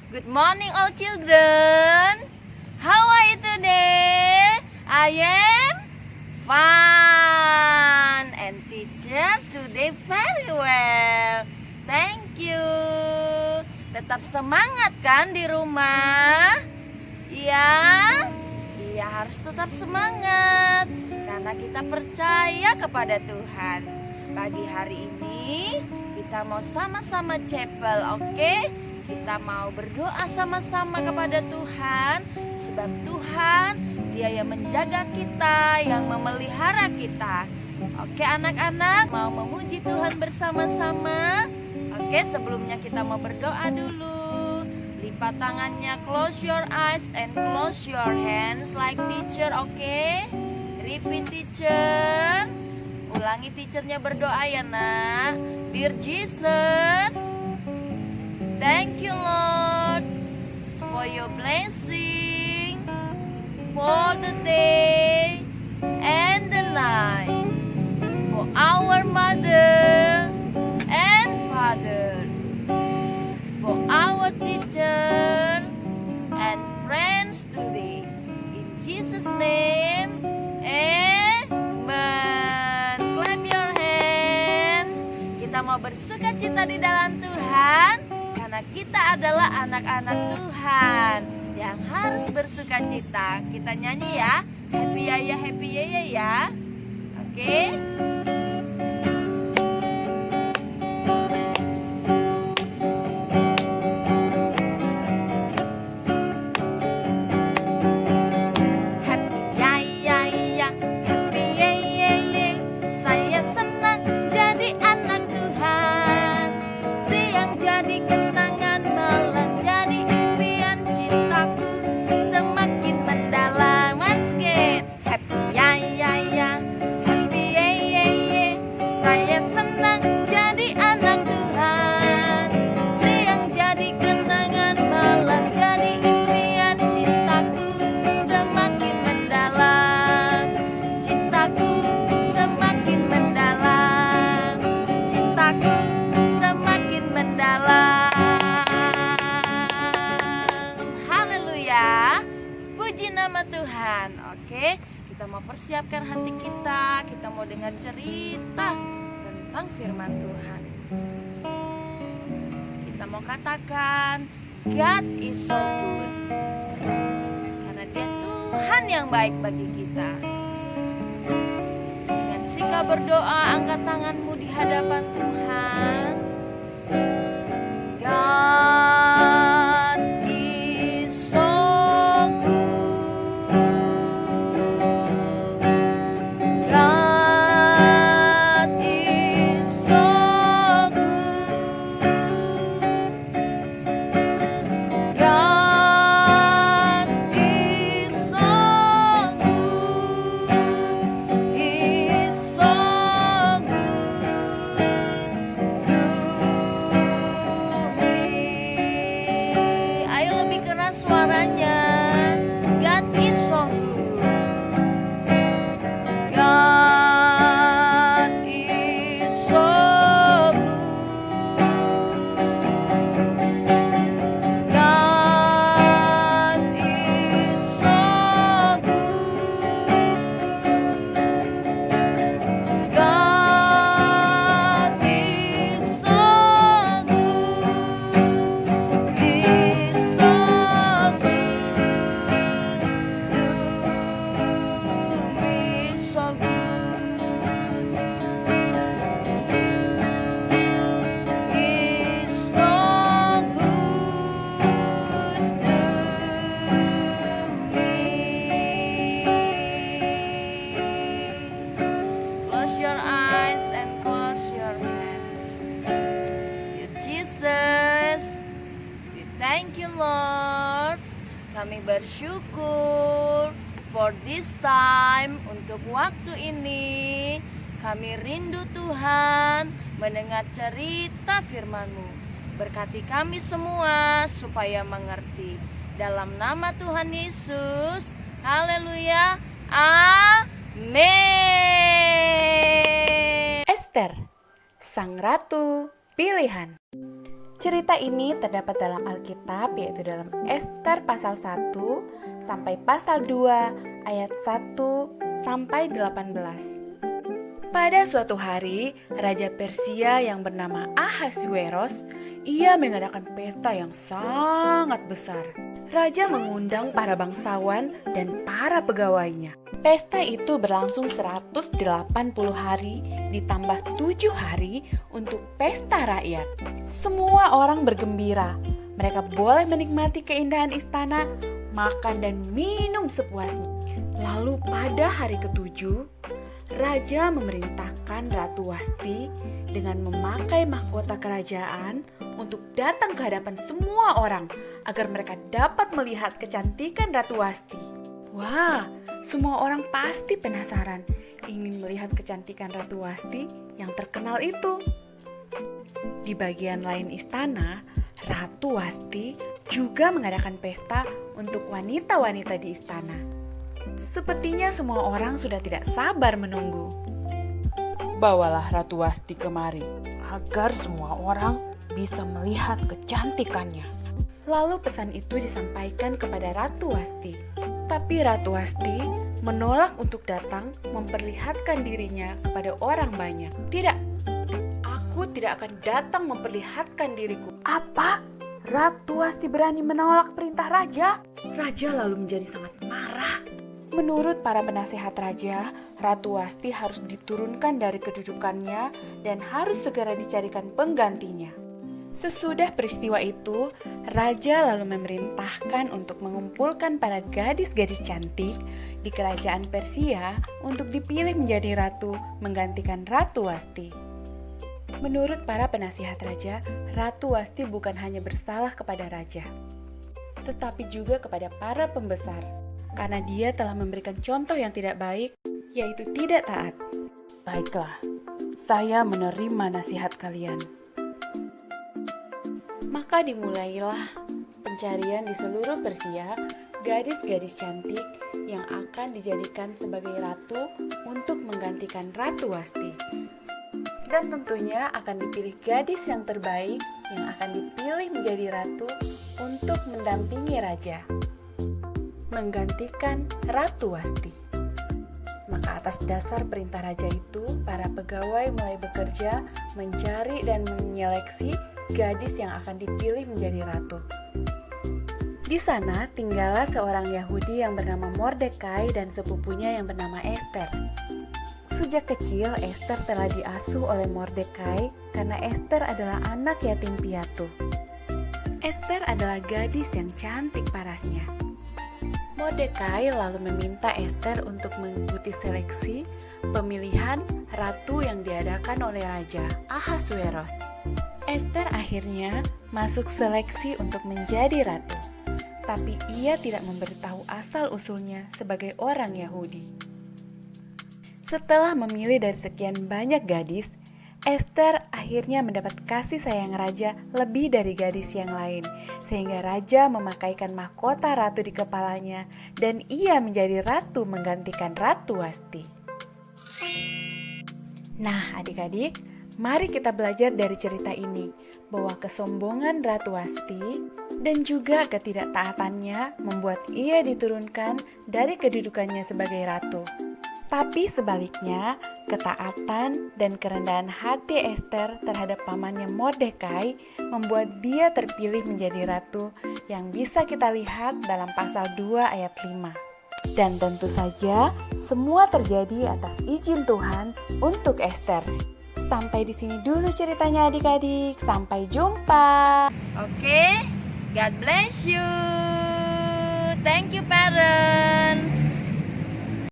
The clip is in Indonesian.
Good morning, all children. How are you today? I am fine, and teacher today very well. Thank you. Tetap semangat kan di rumah? Iya, iya harus tetap semangat karena kita percaya kepada Tuhan. Pagi hari ini kita mau sama-sama chapel, oke? Kita mau berdoa sama-sama kepada Tuhan, sebab Tuhan Dia yang menjaga kita, yang memelihara kita. Oke anak-anak, mau memuji Tuhan bersama-sama? Oke, sebelumnya kita mau berdoa dulu. Lipat tangannya, close your eyes and close your hands like teacher, oke? Repeat teacher. Ulangi teachernya berdoa ya nak. Dear Jesus, thank you Lord for your blessing, for the day and the night, for our mother and father, for our teacher and friends today. In Jesus' name, amen. Clap your hands. Kita mau bersukacita di dalam Tuhan, karena kita adalah anak-anak Tuhan yang harus bersukacita. Kita nyanyi ya, happy yaya ya. Oke? Tuhan, oke? Kita mau persiapkan hati kita. Kita mau dengar cerita tentang firman Tuhan. Kita mau katakan God is so good, karena Dia Tuhan yang baik bagi kita. Dengan sikap berdoa, angkat tanganmu di hadapan Tuhan. God is so thank you Lord. Kami bersyukur for this time, untuk waktu ini. Kami rindu Tuhan mendengar cerita firman-Mu. Berkati kami semua supaya mengerti. Dalam nama Tuhan Yesus. Haleluya. Amin. Ester, sang ratu pilihan. Cerita ini terdapat dalam Alkitab, yaitu dalam Ester pasal 1 sampai pasal 2 ayat 1 sampai 18. Pada suatu hari, Raja Persia yang bernama Ahasuerus, ia mengadakan pesta yang sangat besar. Raja mengundang para bangsawan dan para pegawainya. Pesta itu berlangsung 180 hari ditambah 7 hari untuk pesta rakyat. Semua orang bergembira. Mereka boleh menikmati keindahan istana, makan dan minum sepuasnya. Lalu pada hari ke-7, Raja memerintahkan Ratu Wasti dengan memakai mahkota kerajaan untuk datang ke hadapan semua orang agar mereka dapat melihat kecantikan Ratu Wasti. Wah, semua orang pasti penasaran ingin melihat kecantikan Ratu Wasti yang terkenal itu. Di bagian lain istana, Ratu Wasti juga mengadakan pesta untuk wanita-wanita di istana. Sepertinya semua orang sudah tidak sabar menunggu. Bawalah Ratu Wasti kemari, agar semua orang bisa melihat kecantikannya. Lalu pesan itu disampaikan kepada Ratu Wasti. Tapi Ratu Wasti menolak untuk datang memperlihatkan dirinya kepada orang banyak. Tidak, aku tidak akan datang memperlihatkan diriku. Apa? Ratu Wasti berani menolak perintah raja? Raja lalu menjadi sangat marah. Menurut para penasehat raja, Ratu Wasti harus diturunkan dari kedudukannya dan harus segera dicarikan penggantinya. Sesudah peristiwa itu, raja lalu memerintahkan untuk mengumpulkan para gadis-gadis cantik di kerajaan Persia untuk dipilih menjadi ratu menggantikan Ratu Wasti. Menurut para penasihat raja, Ratu Wasti bukan hanya bersalah kepada raja, tetapi juga kepada para pembesar, karena dia telah memberikan contoh yang tidak baik, yaitu tidak taat. Baiklah, saya menerima nasihat kalian. Maka dimulailah pencarian di seluruh Persia gadis-gadis cantik yang akan dijadikan sebagai ratu untuk menggantikan Ratu Wasti. Dan tentunya akan dipilih gadis yang terbaik yang akan dipilih menjadi ratu untuk mendampingi raja, menggantikan Ratu Wasti. Maka atas dasar perintah raja itu, para pegawai mulai bekerja mencari dan menyeleksi gadis yang akan dipilih menjadi ratu. Di sana tinggallah seorang Yahudi yang bernama Mordekai dan sepupunya yang bernama Ester. Sejak kecil Ester telah diasuh oleh Mordekai karena Ester adalah anak yatim piatu. Ester adalah gadis yang cantik parasnya. Mordekai lalu meminta Ester untuk mengikuti seleksi pemilihan ratu yang diadakan oleh Raja Ahasuerus. Ester akhirnya masuk seleksi untuk menjadi ratu, tapi ia tidak memberitahu asal-usulnya sebagai orang Yahudi. Setelah memilih dari sekian banyak gadis, Ester akhirnya mendapat kasih sayang raja lebih dari gadis yang lain, sehingga raja memakaikan mahkota ratu di kepalanya dan ia menjadi ratu menggantikan Ratu Wasti. Nah, adik-adik, mari kita belajar dari cerita ini bahwa kesombongan Ratu Wasti dan juga ketidaktaatannya membuat ia diturunkan dari kedudukannya sebagai ratu. Tapi sebaliknya, ketaatan dan kerendahan hati Ester terhadap pamannya Mordekai membuat dia terpilih menjadi ratu yang bisa kita lihat dalam pasal 2 ayat 5. Dan tentu saja semua terjadi atas izin Tuhan untuk Ester. Sampai di sini dulu ceritanya adik-adik. Sampai jumpa. Oke, God bless you. Thank you parents.